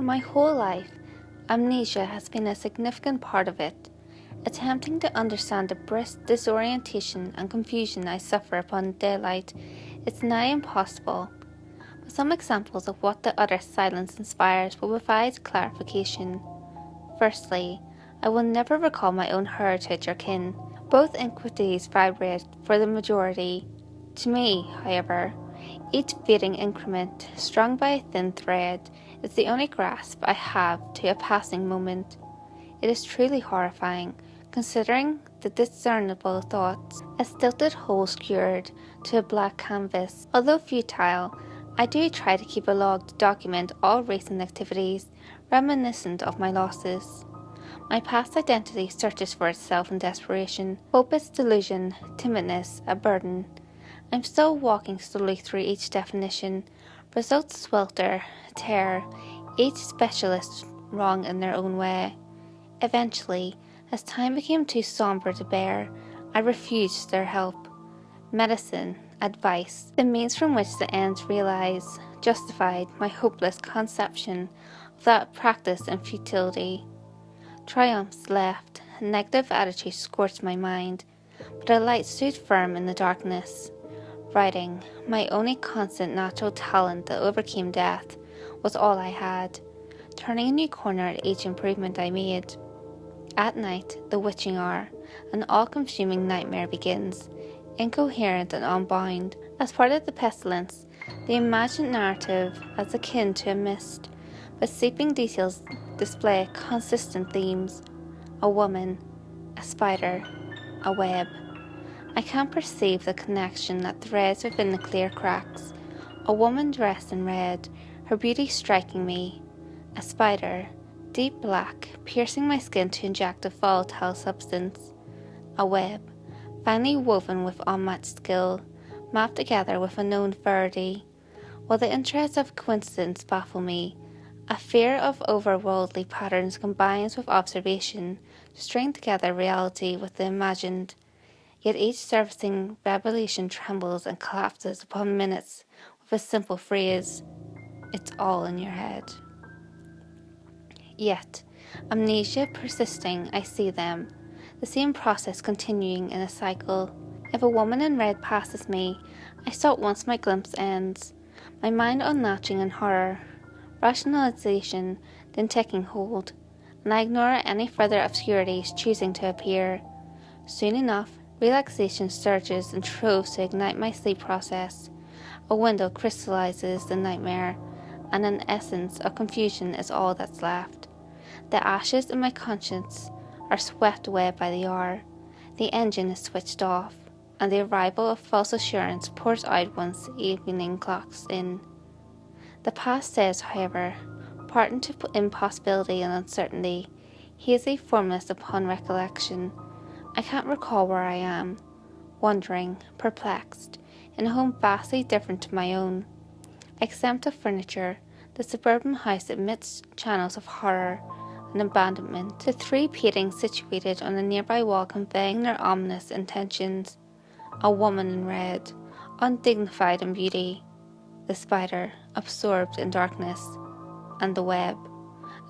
my whole life, amnesia has been a significant part of it. Attempting to understand the brisk disorientation and confusion I suffer upon daylight is nigh impossible. But some examples of what the utter silence inspires will provide clarification. Firstly, I will never recall my own heritage or kin. Both iniquities vibrate for the majority. To me, however, each fading increment, strung by a thin thread, is the only grasp I have to a passing moment. It is truly horrifying, considering the discernible thoughts, as stilted holes skewered to a black canvas. Although futile, I do try to keep a log to document all recent activities reminiscent of my losses. My past identity searches for itself in desperation. Hope is delusion, timidness a burden. I'm still walking slowly through each definition. Results swelter, tear, each specialist wrong in their own way. Eventually, as time became too somber to bear, I refused their help. Medicine, advice, the means from which the ends realize, justified my hopeless conception of that practice and futility. Triumphs left, a negative attitude scorched my mind, but a light stood firm in the darkness. Writing, my only constant natural talent that overcame death, was all I had, turning a new corner at each improvement I made. At night, the witching hour, an all-consuming nightmare begins, incoherent and unbound. As part of the pestilence, the imagined narrative as akin to a mist, but seeping details display consistent themes. A woman, a spider, a web. I can perceive the connection that threads within the clear cracks. A woman dressed in red, her beauty striking me. A spider, deep black, piercing my skin to inject a volatile substance. A web, finely woven with unmatched skill, mapped together with a known verity. While the interests of coincidence baffle me, a fear of overworldly patterns combines with observation to string together reality with the imagined. Yet each surfacing revelation trembles and collapses upon minutes with a simple phrase, "It's all in your head." Yet, amnesia persisting, I see them, the same process continuing in a cycle. If a woman in red passes me, I stop once my glimpse ends, my mind unlatching in horror, rationalization then taking hold, and I ignore any further obscurities choosing to appear. Soon enough, relaxation surges in troves to ignite my sleep process. A window crystallizes the nightmare, and an essence of confusion is all that's left. The ashes in my conscience are swept away by the hour. The engine is switched off, and the arrival of false assurance pours out once the evening clocks in. The past says, however, parting to impossibility and uncertainty, hazy, formless upon recollection. I can't recall where I am, wondering, perplexed, in a home vastly different to my own. Exempt of furniture, the suburban house admits channels of horror and abandonment, the three paintings situated on a nearby wall conveying their ominous intentions. A woman in red, undignified in beauty, the spider, absorbed in darkness, and the web,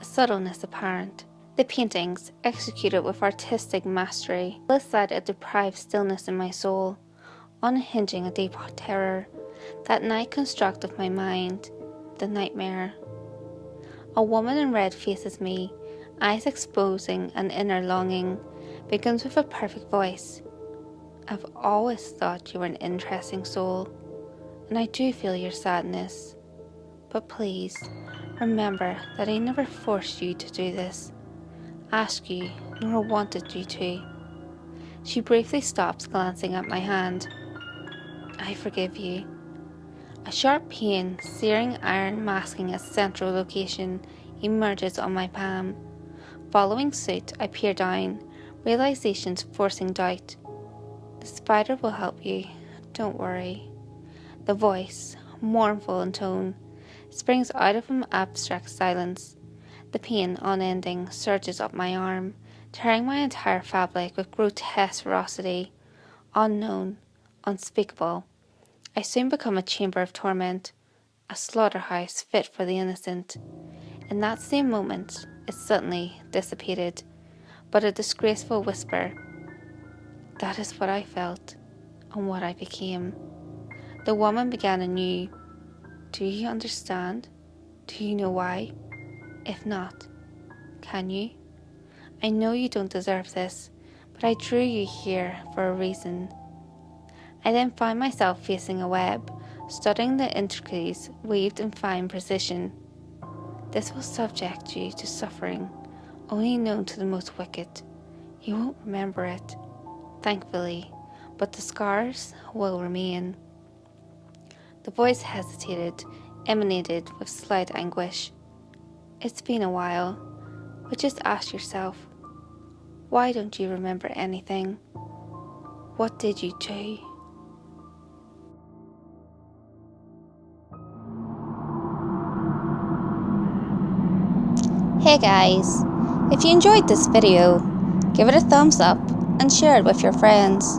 a subtleness apparent. The paintings, executed with artistic mastery, elicit a deprived stillness in my soul, unhinging a deep terror, that night construct of my mind, the nightmare. A woman in red faces me, eyes exposing an inner longing, begins with a perfect voice. "I've always thought you were an interesting soul, and I do feel your sadness. But please, remember that I never forced you to do this, asked you, nor wanted you to." She briefly stops, glancing at my hand. "I forgive you." A sharp pain, searing iron masking a central location, emerges on my palm. Following suit, I peer down, realizations forcing doubt. "The spider will help you, don't worry." The voice, mournful in tone, springs out of an abstract silence. The pain, unending, surges up my arm, tearing my entire fabric with grotesque ferocity. Unknown, unspeakable, I soon become a chamber of torment, a slaughterhouse fit for the innocent. In that same moment, it suddenly dissipated, but a disgraceful whisper. That is what I felt, and what I became. The woman began anew. Do you understand? Do you know why? If not, can you? I know you don't deserve this, but I drew you here for a reason. I then found myself facing a web, studying the intricacies weaved in fine precision. This will subject you to suffering, only known to the most wicked. You won't remember it, thankfully, but the scars will remain. The voice hesitated, emanated with slight anguish. It's been a while, but just ask yourself, why don't you remember anything? What did you do? Hey guys, if you enjoyed this video, give it a thumbs up and share it with your friends.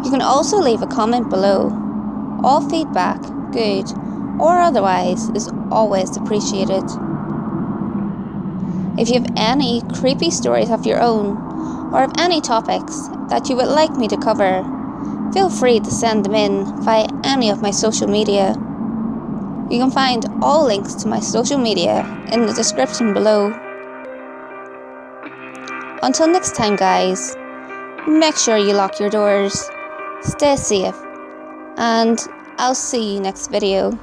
You can also leave a comment below. All feedback, good or otherwise, is always appreciated. If you have any creepy stories of your own, or have any topics that you would like me to cover, feel free to send them in via any of my social media. You can find all links to my social media in the description below. Until next time guys, make sure you lock your doors, stay safe, and I'll see you next video.